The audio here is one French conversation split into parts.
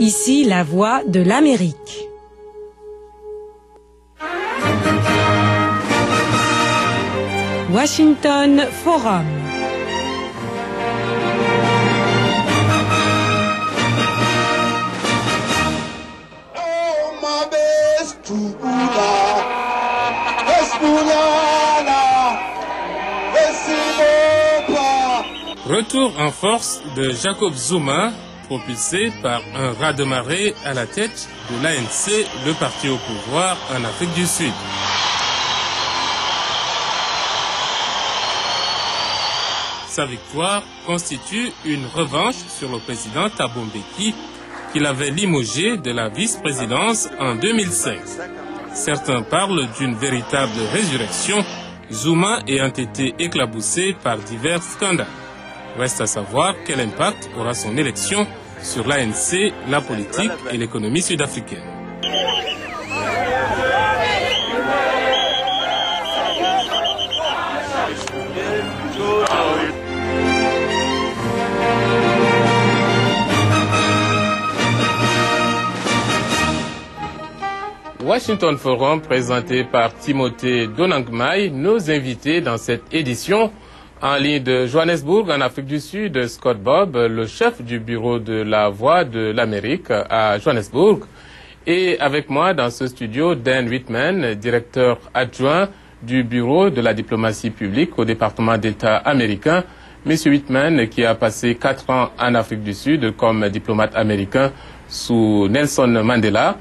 Ici, la voix de l'Amérique. Washington Forum. Retour en force de Jacob Zuma, propulsé par un raz-de-marée à la tête de l'ANC, le parti au pouvoir en Afrique du Sud. Sa victoire constitue une revanche sur le président Thabo Mbeki, qu'il avait limogé de la vice-présidence en 2005. Certains parlent d'une véritable résurrection, Zuma ayant été éclaboussé par divers scandales. Reste à savoir quel impact aura son élection sur l'ANC, la politique et l'économie sud-africaine. Washington Forum, présenté par Timothée Donangmai, nos invités dans cette édition. En ligne de Johannesburg, en Afrique du Sud, Scott Bobb, le chef du bureau de la Voix de l'Amérique à Johannesburg. Et avec moi dans ce studio, Dan Whitman, directeur adjoint du bureau de la diplomatie publique au département d'État américain. Monsieur Whitman, qui a passé 4 ans en Afrique du Sud comme diplomate américain sous Nelson Mandela.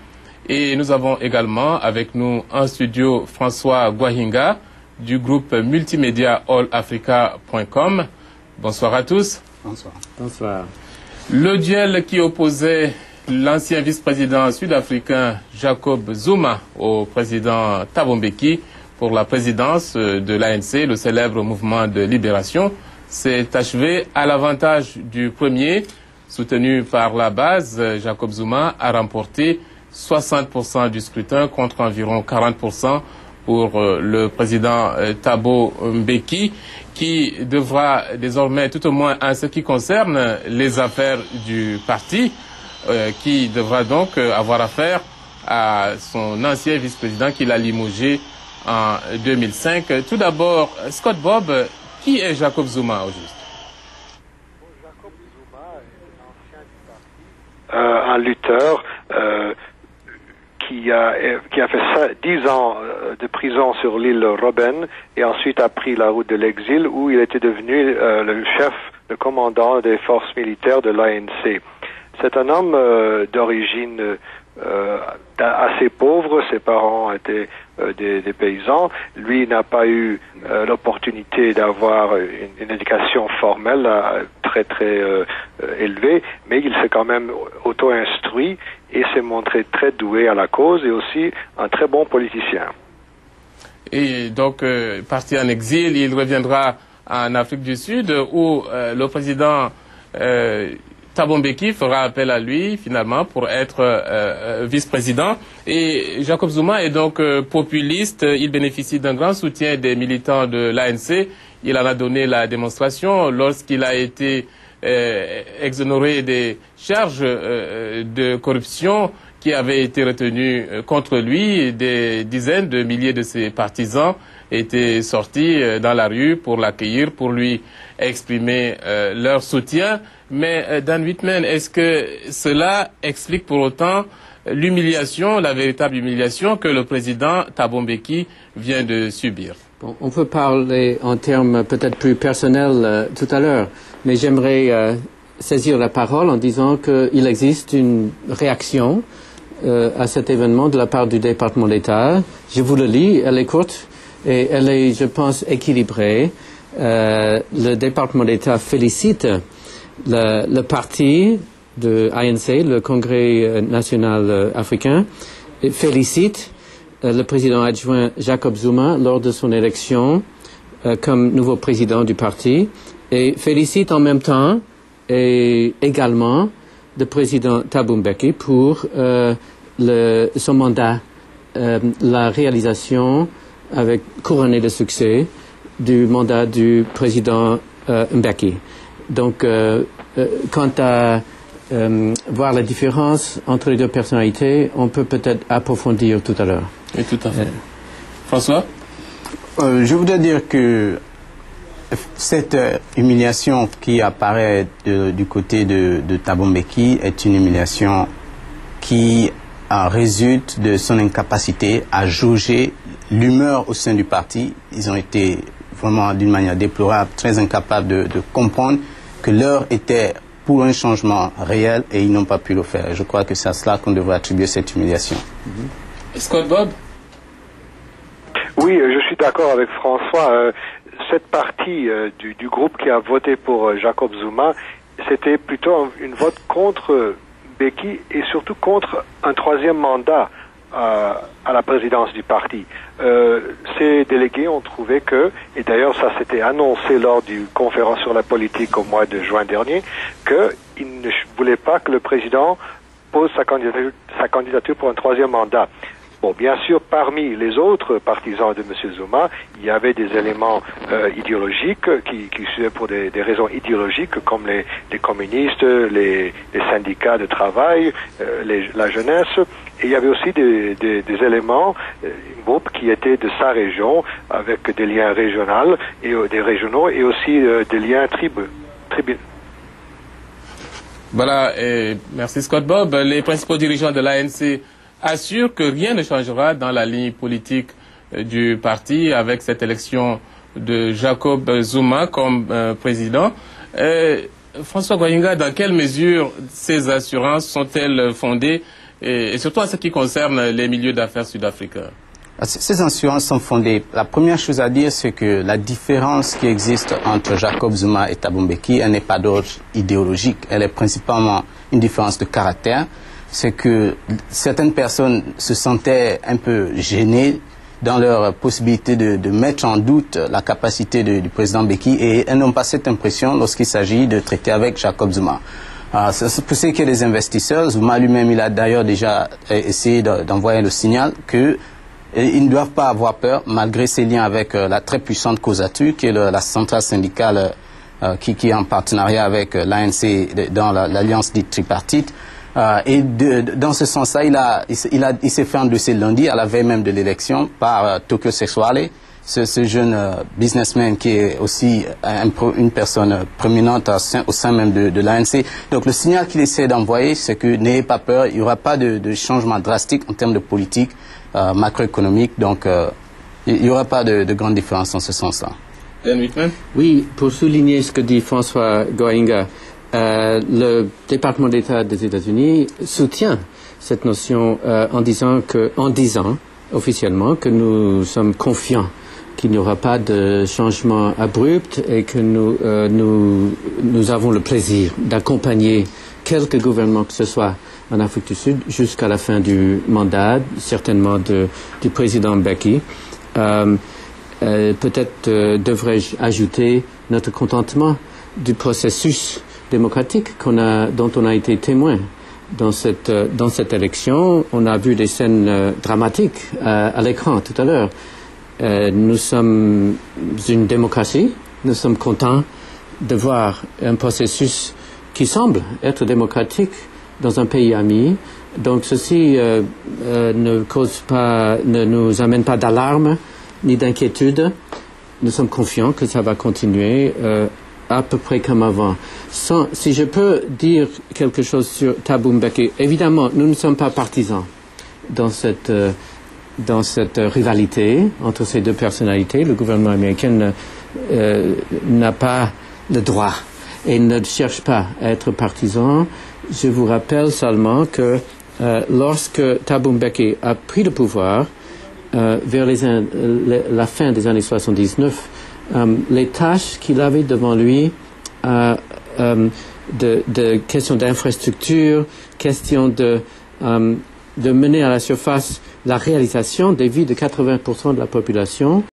Et nous avons également avec nous en studio François Gwahinga, du groupe multimédia allafrica.com. Bonsoir à tous. Bonsoir. Bonsoir. Le duel qui opposait l'ancien vice-président sud-africain Jacob Zuma au président Thabo Mbeki pour la présidence de l'ANC, le célèbre mouvement de libération, s'est achevé à l'avantage du premier. Soutenu par la base, Jacob Zuma a remporté 60% du scrutin contre environ 40% pour le président Thabo Mbeki, qui devra désormais, tout au moins en ce qui concerne les affaires du parti, qui devra donc avoir affaire à son ancien vice-président qu'il a limogé en 2005. Tout d'abord, Scott Bobb, qui est Jacob Zuma au juste? Jacob Zuma est un ancien du parti, un lutteur qui a fait 10 ans de prison sur l'île Robben et ensuite a pris la route de l'exil où il était devenu le chef, le commandant des forces militaires de l'ANC. C'est un homme d'origine assez pauvre, ses parents étaient des paysans. Lui n'a pas eu l'opportunité d'avoir une éducation formelle très élevée, mais il s'est quand même auto-instruit et s'est montré très doué à la cause et aussi un très bon politicien. Et donc, parti en exil, il reviendra en Afrique du Sud où le président Thabo Mbeki fera appel à lui finalement pour être vice-président. Et Jacob Zuma est donc populiste. Il bénéficie d'un grand soutien des militants de l'ANC. Il en a donné la démonstration lorsqu'il a été exonéré des charges de corruption qui avaient été retenues contre lui. Des dizaines de milliers de ses partisans étaient sortis dans la rue pour l'accueillir, pour lui exprimer leur soutien. Mais Dan Whitman, est-ce que cela explique pour autant l'humiliation, la véritable humiliation que le président Thabo Mbeki vient de subir? Bon, on peut parler en termes peut-être plus personnels tout à l'heure, mais j'aimerais saisir la parole en disant qu'il existe une réaction à cet événement de la part du département d'État. Je vous le lis, elle est courte et elle est, je pense, équilibrée. Le département d'État félicite le parti de ANC, le Congrès national africain, félicite le président adjoint Jacob Zuma lors de son élection comme nouveau président du parti et félicite en même temps et également le président Thabo Mbeki pour son mandat, la réalisation avec couronné de succès du mandat du président Mbeki. Donc, quant à voir la différence entre les deux personnalités, on peut peut-être approfondir tout à l'heure. Oui, tout à fait. François? Je voudrais dire que cette humiliation qui apparaît du côté de Thabo Mbeki est une humiliation qui résulte de son incapacité à jauger l'humeur au sein du parti. Ils ont été vraiment d'une manière déplorable, très incapables de comprendre que l'heure était pour un changement réel et ils n'ont pas pu le faire. Je crois que c'est à cela qu'on devrait attribuer cette humiliation. Scott Bob? Oui, je suis d'accord avec François. Cette partie du groupe qui a voté pour Jacob Zuma, c'était plutôt une vote contre Mbeki et surtout contre un troisième mandat à la présidence du parti. Ces délégués ont trouvé que, et d'ailleurs ça s'était annoncé lors du conférence sur la politique au mois de juin dernier, qu'ils ne voulaient pas que le président pose sa candidature pour un troisième mandat. Bon, bien sûr, parmi les autres partisans de M. Zuma, il y avait des éléments idéologiques qui suivaient pour des raisons idéologiques, comme les communistes, les syndicats de travail, la jeunesse. Et il y avait aussi des éléments, groupes qui étaient de sa région, avec des liens régionaux et des régionaux, et aussi des liens tribaux. Voilà, et merci Scott Bob. Les principaux dirigeants de l'ANC assurent que rien ne changera dans la ligne politique du parti avec cette élection de Jacob Zuma comme président. François Goyinga, dans quelle mesure ces assurances sont-elles fondées et surtout en ce qui concerne les milieux d'affaires sud-africains? Ces assurances sont fondées. La première chose à dire, c'est que la différence qui existe entre Jacob Zuma et Thabo Mbeki, elle n'est pas d'ordre idéologique. Elle est principalement une différence de caractère. C'est que certaines personnes se sentaient un peu gênées dans leur possibilité de mettre en doute la capacité du président Mbeki et elles n'ont pas cette impression lorsqu'il s'agit de traiter avec Jacob Zuma. Pour ce qui est des investisseurs, Zuma lui-même, il a d'ailleurs déjà essayé d'envoyer le signal que ils ne doivent pas avoir peur, malgré ses liens avec la très puissante COSATU, qui est la centrale syndicale qui est en partenariat avec l'ANC dans l'alliance dite tripartite. Et dans ce sens-là, il s'est fait endosser lundi, à la veille même de l'élection, par Tokyo Sexuale, ce jeune businessman qui est aussi une personne prominente au sein même de l'ANC. Donc le signal qu'il essaie d'envoyer, c'est que n'ayez pas peur, il n'y aura pas de changement drastique en termes de politique macroéconomique, donc il n'y aura pas de grande différence en ce sens-là. Oui, pour souligner ce que dit François Goyinga, le département d'État des États-Unis soutient cette notion en disant officiellement que nous sommes confiants qu'il n'y aura pas de changement abrupt et que nous avons le plaisir d'accompagner quelque gouvernement que ce soit en Afrique du Sud jusqu'à la fin du mandat, certainement du président Mbeki. Peut-être devrais-je ajouter notre contentement du processus démocratique dont on a été témoin dans cette élection. On a vu des scènes dramatiques à l'écran tout à l'heure. Nous sommes une démocratie. Nous sommes contents de voir un processus qui semble être démocratique dans un pays ami. Donc ceci ne nous amène pas d'alarme ni d'inquiétude. Nous sommes confiants que ça va continuer à peu près comme avant. Si je peux dire quelque chose sur Thabo Mbeki, évidemment, nous ne sommes pas partisans dans cette rivalité entre ces deux personnalités. Le gouvernement américain n'a pas le droit et ne cherche pas à être partisan. Je vous rappelle seulement que lorsque Thabo Mbeki a pris le pouvoir vers la fin des années 79, les tâches qu'il avait devant lui de questions d'infrastructure, questions de mener à la surface la réalisation des vies de 80% de la population